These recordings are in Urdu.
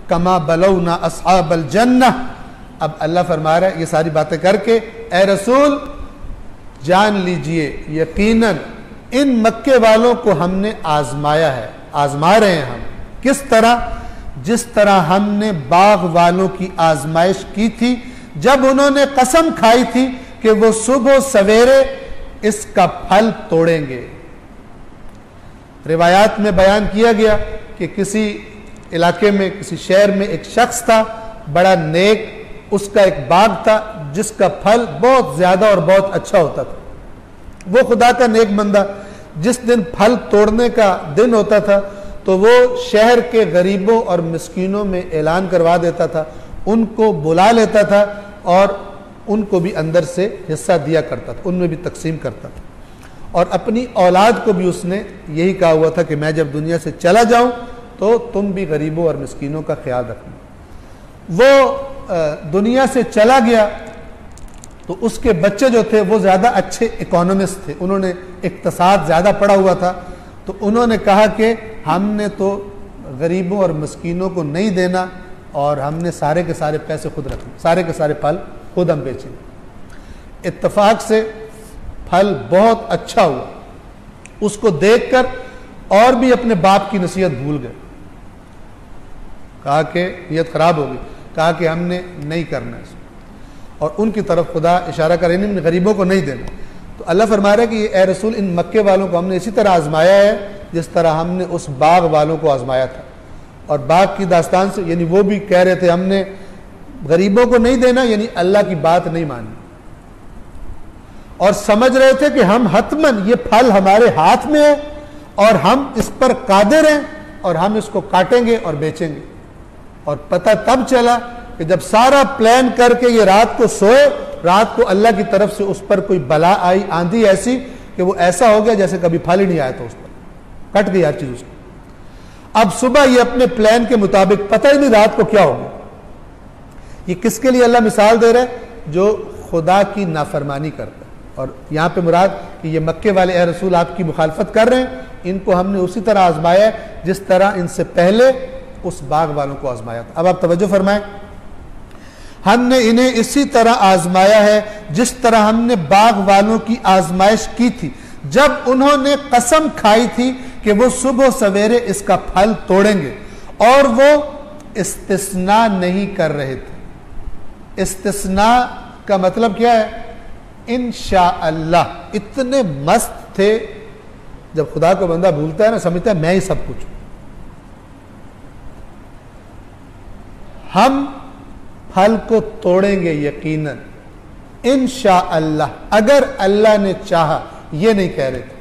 کما بلونا اصحاب الجنہ. اب اللہ فرما رہا ہے یہ ساری باتیں کر کے اے رسول جان لیجئے یقیناً ان مکے والوں کو ہم نے آزمایا ہے, آزما رہے ہیں ہم. کس طرح؟ جس طرح ہم نے باغ والوں کی آزمائش کی تھی جب انہوں نے قسم کھائی تھی کہ وہ صبح سویرے اس کا پھل توڑیں گے. روایات میں بیان کیا گیا کہ کسی علاقے میں کسی شہر میں ایک شخص تھا بڑا نیک, اس کا ایک باغ تھا جس کا پھل بہت زیادہ اور بہت اچھا ہوتا تھا. وہ خدا کا نیک بندہ جس دن پھل توڑنے کا دن ہوتا تھا تو وہ شہر کے غریبوں اور مسکینوں میں اعلان کروا دیتا تھا, ان کو بلا لیتا تھا اور ان کو بھی اندر سے حصہ دیا کرتا تھا, ان میں بھی تقسیم کرتا تھا. اور اپنی اولاد کو بھی اس نے یہی کہا ہوا تھا کہ میں جب دنیا سے چلا جاؤں تو تم بھی غریبوں اور مسکینوں کا خیال رکھنا. وہ دنیا سے چلا گیا تو اس کے بچے جو تھے وہ زیادہ اچھے اکانومسٹ تھے, انہوں نے اقتصاد زیادہ پڑھا ہوا تھا. تو انہوں نے کہا کہ ہم نے تو غریبوں اور مسکینوں کو نہیں دینا اور ہم نے سارے کے سارے پیسے خود رکھنے, سارے کے سارے پھل خود ہم بیچیں. اتفاق سے پھل بہت اچھا ہوا. اس کو دیکھ کر اور بھی اپنے باپ کی نصیحت بھول گئے, کہا کہ نیت خراب ہوگی, کہا کہ ہم نے نہیں کرنا اس اور ان کی طرف خدا اشارہ کرے نہیں غریبوں کو نہیں دینا. تو اللہ فرما رہا ہے کہ اے رسول ان مکے والوں کو ہم نے اسی طرح آزمایا ہے جس طرح ہم نے اس باغ والوں کو آزمایا تھا. اور باغ کی داستان سے یعنی وہ بھی کہہ رہے تھے ہم نے غریبوں کو نہیں دینا, یعنی اللہ کی بات نہیں ماننی, اور سمجھ رہے تھے کہ ہم حتماً یہ پھل ہمارے ہاتھ میں ہے اور ہم اس پر قادر ہیں اور ہم اس کو کاٹیں گے اور بیچیں گے. اور پتہ تب چلا کہ جب سارا پلان کر کے یہ رات کو سوئے, رات کو اللہ کی طرف سے اس پر کوئی بلا آئی, آندھی ایسی کہ وہ ایسا ہو گیا جیسے کبھی پھل ہی نہیں آیا تھا, اس پر کٹ گئی ہر چیز اس کو. اب صبح یہ اپنے پلان کے مطابق پتہ ہی نہیں رات کو کیا ہو گیا. یہ کس کے لیے اللہ مثال دے رہا ہے؟ جو خدا کی نافرمانی کرتا ہے. اور یہاں پہ مراد کہ یہ مکے والے اے رسول آپ کی مخالفت کر رہے ہیں, ان کو ہم نے اسی طرح آزمایا ہے جس طرح ان سے پہلے اس باغ والوں کو آزمایا تھا. اب آپ توجہ فرمائیں, ہم نے انہیں اسی طرح آزمایا ہے جس طرح ہم نے باغ والوں کی آزمائش کی تھی جب انہوں نے قسم کھائی تھی کہ وہ صبح سویرے اس کا پھل توڑیں گے, اور وہ استثناء نہیں کر رہے تھے. استثناء کا مطلب کیا ہے؟ انشاءاللہ. اتنے مست تھے, جب خدا کو بندہ بھولتا ہے نا سمجھتا ہے میں ہی سب کچھ ہوں. ہم پھل کو توڑیں گے یقیناً انشاءاللہ, اگر اللہ نے چاہا. یہ نہیں کہہ رہے تھے.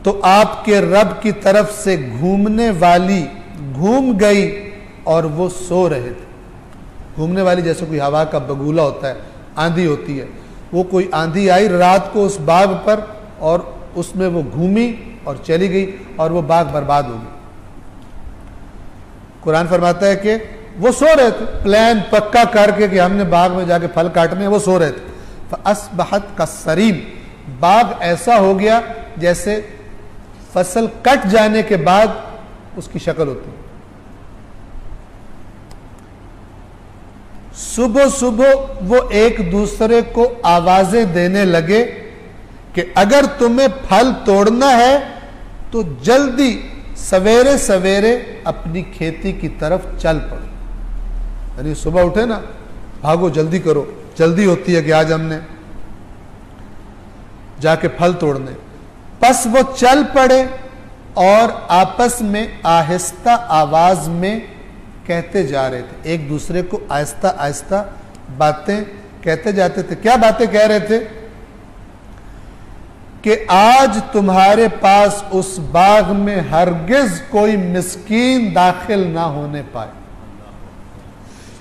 تو آپ کے رب کی طرف سے گھومنے والی گھوم گئی اور وہ سو رہے تھے. گھومنے والی جیسے کوئی ہوا کا بگولا ہوتا ہے, آندھی ہوتی ہے, وہ کوئی آندھی آئی رات کو اس باغ پر اور اس میں وہ گھومی اور چلی گئی اور وہ باغ برباد ہو گئی. قرآن فرماتا ہے کہ وہ سو رہے تھے, پلان پکا کر کے کہ ہم نے باغ میں جا کے پھل کاٹنے, وہ سو رہے تھے. فَأَصْبَحَتْ كَالصَّرِيمِ, باغ ایسا ہو گیا جیسے فصل کٹ جانے کے بعد اس کی شکل ہوتی ہے. صبح صبح وہ ایک دوسرے کو آوازیں دینے لگے کہ اگر تمہیں پھل توڑنا ہے تو جلدی سویرے سویرے اپنی کھیتی کی طرف چل پڑو. یعنی صبح اٹھے نا, بھاگو جلدی کرو, جلدی ہوتی ہے کہ آج ہم نے جا کے پھل توڑنے. پس وہ چل پڑے اور آپس میں آہستہ آواز میں کہتے جا رہے تھے, ایک دوسرے کو آہستہ آہستہ باتیں کہتے جاتے تھے. کیا باتیں کہہ رہے تھے؟ کہ آج تمہارے پاس اس باغ میں ہرگز کوئی مسکین داخل نہ ہونے پائے.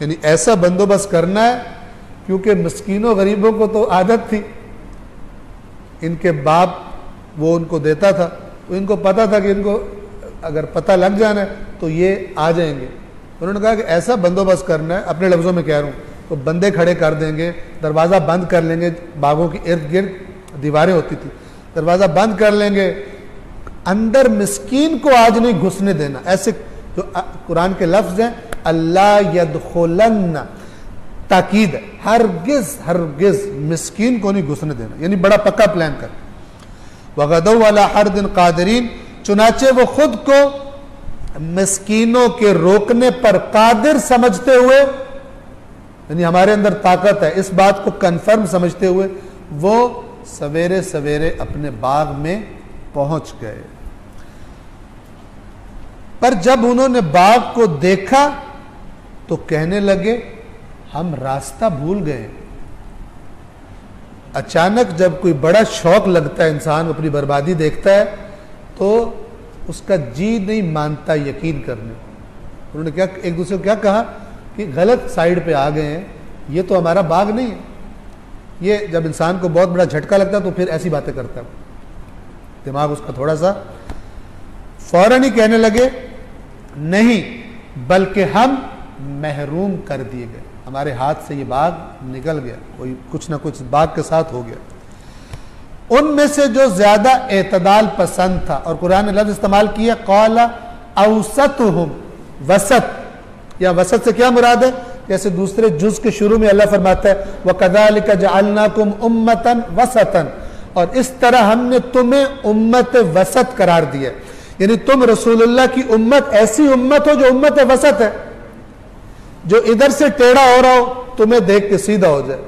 یعنی ایسا بندوبست کرنا ہے, کیونکہ مسکینوں غریبوں کو تو عادت تھی, ان کے باپ وہ ان کو دیتا تھا, تو ان کو پتا تھا کہ ان کو اگر پتہ لگ جانا ہے تو یہ آ جائیں گے. انہوں نے کہا کہ ایسا بندوبست کرنا ہے, اپنے لفظوں میں کہہ رہا ہوں, تو بندے کھڑے کر دیں گے, دروازہ بند کر لیں گے, باغوں کی ارد گرد دیواریں ہوتی تھی, دروازہ بند کر لیں گے, اندر مسکین کو آج نہیں گھسنے دینا. ایسے جو قرآن کے لفظ ہیں اللہ یدخلن تاکید ہے, ہرگز ہرگز مسکین کو نہیں گھسنے دینا, یعنی بڑا پکا پلان کر. وغدوا علی حرد قادرین, چنانچہ وہ خود کو مسکینوں کے روکنے پر قادر سمجھتے ہوئے, یعنی ہمارے اندر طاقت ہے اس بات کو کنفرم سمجھتے ہوئے وہ سویرے سویرے اپنے باغ میں پہنچ گئے. پر جب انہوں نے باغ کو دیکھا تو کہنے لگے ہم راستہ بھول گئے. اچانک جب کوئی بڑا شوق لگتا ہے, انسان اپنی بربادی دیکھتا ہے تو اس کا جی نہیں مانتا یقین کرنے. انہوں نے کیا ایک دوسرے کو کیا کہا کہ غلط سائیڈ پہ آ گئے ہیں, یہ تو ہمارا باغ نہیں ہے. یہ جب انسان کو بہت بڑا جھٹکا لگتا ہے تو پھر ایسی باتیں کرتا ہے, دماغ اس کا تھوڑا سا. فوراً ہی کہنے لگے نہیں بلکہ ہم محروم کر دیے گئے, ہمارے ہاتھ سے یہ باغ نکل گیا, کوئی کچھ نہ کچھ باغ کے ساتھ ہو گیا. ان میں سے جو زیادہ اعتدال پسند تھا, اور قرآن نے لفظ استعمال کیا قال اوسطہم, وسط, یا وسط سے کیا مراد ہے, جیسے دوسرے جز کے شروع میں اللہ فرماتا ہے وَكَذَلِكَ جَعَلْنَاكُمْ أُمَّةً وَسَطًا, اور اس طرح ہم نے تمہیں امت وسط قرار دیا, یعنی تم رسول اللہ کی امت ایسی امت ہو جو امت وسط ہے, جو ادھر سے ٹیڑھا ہو رہا ہو تمہیں دیکھ کے سیدھا ہو جائے,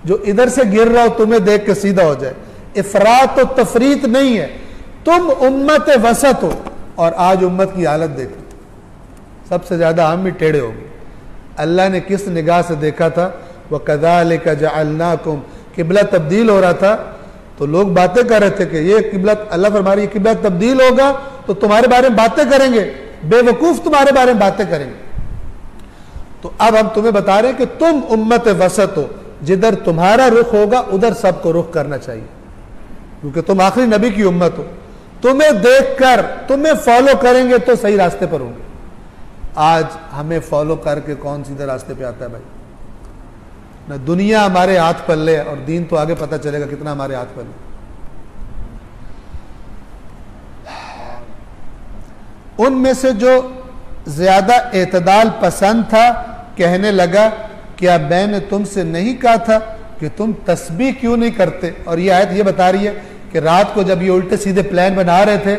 جو ادھر سے گر رہا ہو تمہیں دیکھ کے سیدھا ہو جائے. افراط و تفریط نہیں ہے, تم امت وسط ہو. اور آج امت کی حالت دیکھو, سب سے زیادہ ہم بھی ٹیڑھے ہو گئے. اللہ نے کس نگاہ سے دیکھا تھا, وَكَذَلِكَ جَعَلْنَاكُمْ, قبلہ تبدیل ہو رہا تھا تو لوگ باتیں کر رہے تھے کہ یہ قبلہ, اللہ فرما رہی ہے قبلہ تبدیل ہوگا تو تمہارے بارے میں باتیں کریں گے, بے وقوف تمہارے بارے میں باتیں کریں گے. تو اب ہم تمہیں بتا رہے ہیں کہ تم امت وسط ہو, جدھر تمہارا رخ ہوگا ادھر سب کو رخ کرنا چاہیے, کیونکہ تم آخری نبی کی امت ہو. تمہیں دیکھ کر تمہیں فالو کریں گے تو صحیح راستے پر ہوں گے. آج ہمیں فالو کر کے کون سیدھے راستے پہ آتا ہے بھائی؟ نہ دنیا ہمارے ہاتھ پلے ہے, اور دین تو آگے پتہ چلے گا کتنا ہمارے ہاتھ پلے. ان میں سے جو زیادہ اعتدال پسند تھا کہنے لگا کیا میں نے تم سے نہیں کہا تھا کہ تم تسبیح کیوں نہیں کرتے. اور یہ آیت یہ بتا رہی ہے کہ رات کو جب یہ الٹے سیدھے پلان بنا رہے تھے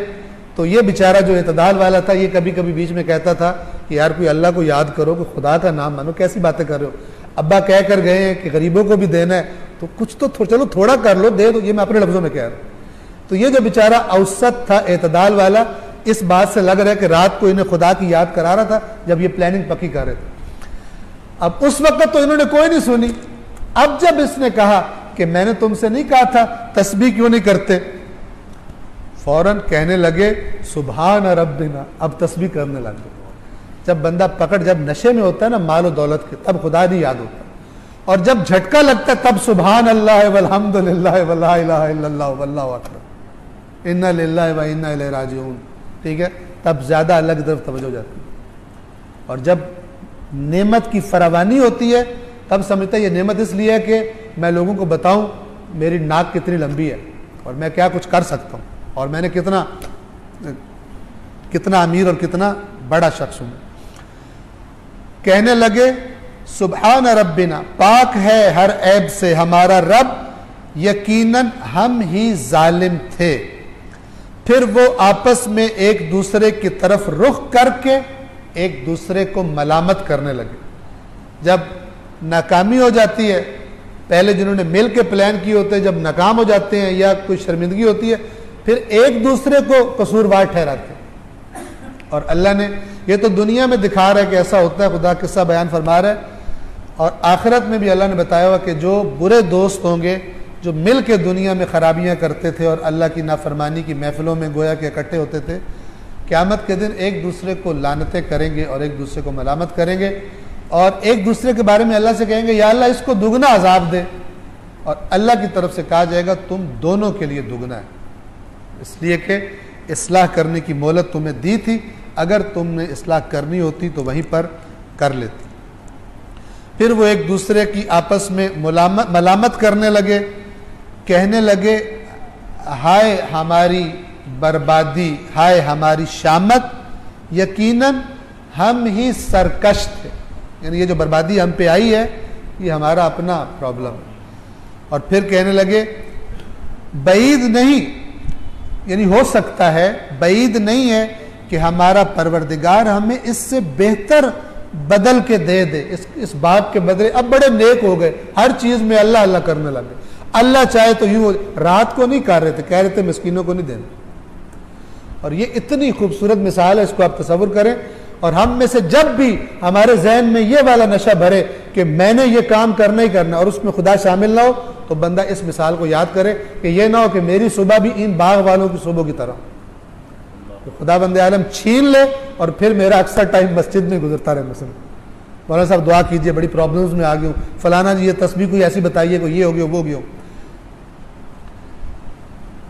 تو یہ بیچارہ جو اعتدال والا تھا یہ کبھی کبھی بیچ میں کہتا تھا کہ یار کوئی اللہ کو یاد کرو, کہ خدا کا نام مانو, کیسی باتیں کر رہے ہو. ابا کہہ کر گئے ہیں کہ غریبوں کو بھی دینا ہے تو کچھ تو چلو تھوڑا کر لو, دے دو. یہ میں اپنے لفظوں میں کہہ رہا ہوں. تو یہ جو بیچارہ اوسط تھا, اعتدال والا, اس بات سے لگ رہا ہے کہ رات کو انہیں خدا کی یاد کرا رہا تھا جب یہ پلاننگ پکی کر رہے تھے. اب اس وقت تو انہوں نے کوئی نہیں سنی. اب جب اس نے کہا کہ میں نے تم سے نہیں کہا تھا تسبیح کیوں نہیں کرتے, فوراً کہنے لگے سبحان ربنا, اب تسبیح کرنے لگ گئے. جب بندہ پکڑ, جب نشے میں ہوتا ہے نا مال و دولت کے, تب خدا نہیں یاد ہوتا, اور جب جھٹکا لگتا ہے تب سبحان اللہ والحمد للہ ولا الہ الا اللہ واللہ اکبر انا للہ و انا الیہ راجعون, ٹھیک ہے, تب زیادہ اللہ کی طرف توجہ ہو جاتی ہے. اور جب نعمت کی فراوانی ہوتی ہے تب سمجھتا ہے یہ نعمت اس لیے ہے کہ میں لوگوں کو بتاؤں میری ناک کتنی لمبی ہے اور میں کیا کچھ کر سکتا ہوں, اور میں نے کتنا امیر اور کتنا بڑا شخص ہوں. کہنے لگے سبحان ربنا, پاک ہے ہر عیب سے ہمارا رب, یقیناً ہم ہی ظالم تھے. پھر وہ آپس میں ایک دوسرے کی طرف رخ کر کے ایک دوسرے کو ملامت کرنے لگے. جب ناکامی ہو جاتی ہے, پہلے جنہوں نے مل کے پلان کیے ہوتے ہیں جب ناکام ہو جاتے ہیں یا کوئی شرمندگی ہوتی ہے پھر ایک دوسرے کو قصوروار ٹھہراتے ہیں. اور اللہ نے یہ تو دنیا میں دکھا رہا ہے کہ ایسا ہوتا ہے, خدا قصہ بیان فرما رہا ہے, اور آخرت میں بھی اللہ نے بتایا ہوا کہ جو برے دوست ہوں گے جو مل کے دنیا میں خرابیاں کرتے تھے اور اللہ کی نافرمانی کی محفلوں میں گویا کہ اکٹھے ہوتے تھے, قیامت کے دن ایک دوسرے کو لعنتیں کریں گے اور ایک دوسرے کو ملامت کریں گے, اور ایک دوسرے کے بارے میں اللہ سے کہیں گے یا اللہ اس کو دگنا عذاب دے, اور اللہ کی طرف سے کہا جائے گا تم دونوں کے لیے دگنا ہے, اس لیے کہ اصلاح کرنے کی مہلت تمہیں دی تھی, اگر تم نے اصلاح کرنی ہوتی تو وہیں پر کر لیتی. پھر وہ ایک دوسرے کی آپس میں ملامت کرنے لگے, کہنے لگے ہائے ہماری بربادی، ہائے ہماری شامت، یقیناً ہم ہی سرکش تھے. یعنی یہ جو بربادی ہم پہ آئی ہے یہ ہمارا اپنا پرابلم ہے. اور پھر کہنے لگے بعید نہیں، یعنی ہو سکتا ہے، بعید نہیں ہے کہ ہمارا پروردگار ہمیں اس سے بہتر بدل کے دے دے. اس بات کے بدلے اب بڑے نیک ہو گئے، ہر چیز میں اللہ اللہ کرنے لگے. اللہ چاہے تو یوں رات کو نہیں کر رہے تھے، کہہ رہے تھے مسکینوں کو نہیں دینا. اور یہ اتنی خوبصورت مثال ہے، اس کو آپ تصور کریں. اور ہم میں سے جب بھی ہمارے ذہن میں یہ والا نشہ بھرے کہ میں نے یہ کام کرنا ہی کرنا اور اس میں خدا شامل نہ ہو، تو بندہ اس مثال کو یاد کرے کہ یہ نہ ہو کہ میری صبح بھی ان باغ والوں کی صبح کی طرح تو خدا بند عالم چھین لے اور پھر میرا اکثر ٹائم مسجد میں گزرتا رہے. مثلا مولانا صاحب دعا کیجئے، بڑی پرابلمز میں آ گیا ہوں، فلانا جی یہ تسبیح کوئی ایسی بتائیے، کوئی یہ ہو گیا وہ گیا.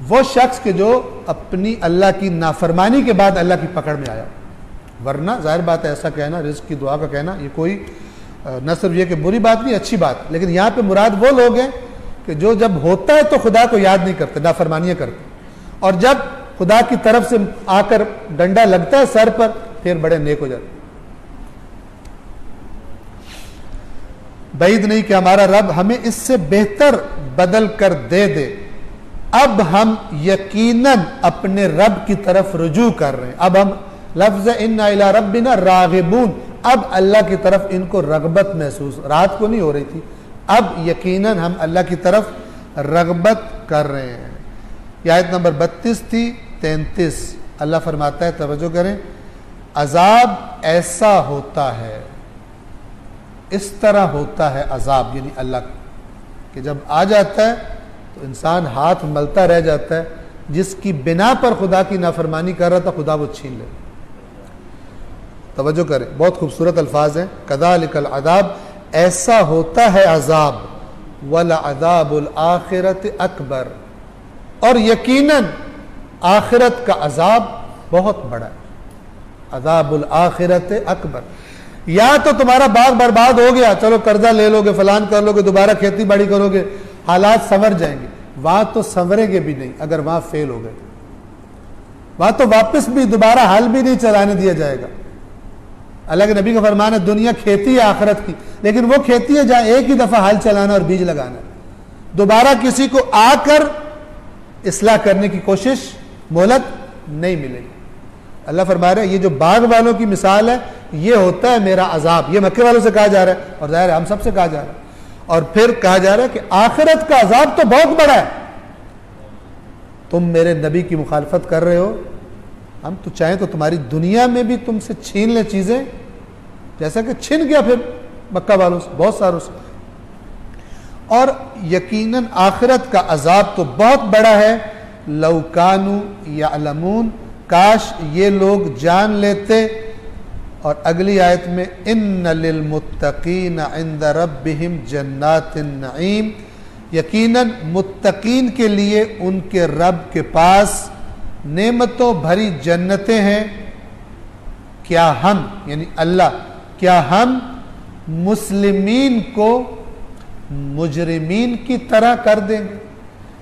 وہ شخص کہ جو اپنی اللہ کی نافرمانی کے بعد اللہ کی پکڑ میں آیا. ورنہ ظاہر بات ہے ایسا کہنا، رزق کی دعا کا کہنا، یہ کوئی نہ صرف یہ کہ بری بات نہیں، اچھی بات. لیکن یہاں پہ مراد وہ لوگ ہیں کہ جو جب ہوتا ہے تو خدا کو یاد نہیں کرتے، نافرمانیاں کرتے، اور جب خدا کی طرف سے آ کر ڈنڈا لگتا ہے سر پر پھر بڑے نیک ہو جاتے. بعید نہیں کہ ہمارا رب ہمیں اس سے بہتر بدل کر دے دے. اب ہم یقیناً اپنے رب کی طرف رجوع کر رہے ہیں. اب ہم لفظ انا الی ربنا راغبون، اب اللہ کی طرف ان کو رغبت محسوس، رات کو نہیں ہو رہی تھی، اب یقیناً ہم اللہ کی طرف رغبت کر رہے ہیں. یہ آیت نمبر 32 تھی. 33 اللہ فرماتا ہے، توجہ کریں، عذاب ایسا ہوتا ہے، اس طرح ہوتا ہے عذاب، یعنی اللہ کا، کہ جب آ جاتا ہے تو انسان ہاتھ ملتا رہ جاتا ہے. جس کی بنا پر خدا کی نافرمانی کر رہا تھا خدا وہ چھین لے. توجہ کریں، بہت خوبصورت الفاظ ہیں. کذالک العذاب، ایسا ہوتا ہے عذاب، ولعذاب الآخرۃ اکبر، اور یقیناً آخرت کا عذاب بہت بڑا ہے. عذاب الآخرۃ اکبر، یا تو تمہارا باغ برباد ہو گیا، چلو قرضہ لے لو گے، فلان کر لو گے، دوبارہ کھیتی باڑی کرو گے، حالات سنور جائیں گے. وہاں تو سنوریں گے بھی نہیں اگر وہاں فیل ہو گئے. وہاں تو واپس بھی دوبارہ حل بھی نہیں چلانے دیا جائے گا. اللہ کے نبی کا فرمان ہے دنیا کھیتی ہے آخرت کی، لیکن وہ کھیتی ہے جہاں ایک ہی دفعہ حل چلانا اور بیج لگانا ہے. دوبارہ کسی کو آ کر اصلاح کرنے کی کوشش، مہلت نہیں ملے گی. اللہ فرما رہا ہے یہ جو باغ والوں کی مثال ہے یہ ہوتا ہے میرا عذاب. یہ مکے والوں سے کہا جا رہا ہے اور ظاہر ہے ہم سب سے کہا جا رہا ہے. اور پھر کہا جا رہا ہے کہ آخرت کا عذاب تو بہت بڑا ہے. تم میرے نبی کی مخالفت کر رہے ہو، ہم تو چاہیں تو تمہاری دنیا میں بھی تم سے چھین لیں چیزیں، جیسا کہ چھن گیا پھر مکہ والوں سے، بہت ساروں سے. اور یقیناً آخرت کا عذاب تو بہت بڑا ہے. لو کانوا یعلمون، کاش یہ لوگ جان لیتے. اور اگلی آیت میں ان للمتقین عند ربہم جنات النعیم، یقیناً متقین کے لیے ان کے رب کے پاس نعمتوں بھری جنتیں ہیں. کیا ہم، یعنی اللہ، کیا ہم مسلمین کو مجرمین کی طرح کر دیں گے؟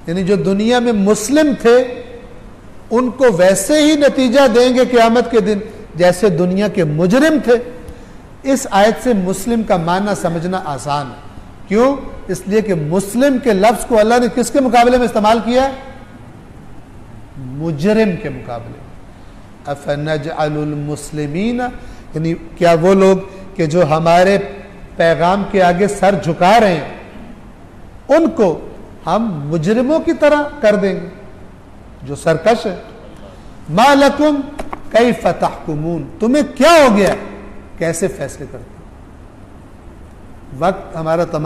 یعنی جو دنیا میں مسلم تھے ان کو ویسے ہی نتیجہ دیں گے قیامت کے دن جیسے دنیا کے مجرم تھے. اس آیت سے مسلم کا معنی سمجھنا آسان ہے. کیوں؟ اس لیے کہ مسلم کے لفظ کو اللہ نے کس کے مقابلے میں استعمال کیا ہے؟ مجرم کے مقابلے. افنجعل المسلمین، یعنی کیا وہ لوگ کہ جو ہمارے پیغام کے آگے سر جھکا رہے ہیں ان کو ہم مجرموں کی طرح کر دیں گے جو سرکش ہے. ما لکم کیف تحکمون، تمہیں کیا ہو گیا، کیسے فیصلے کرتے. وقت ہمارا تمام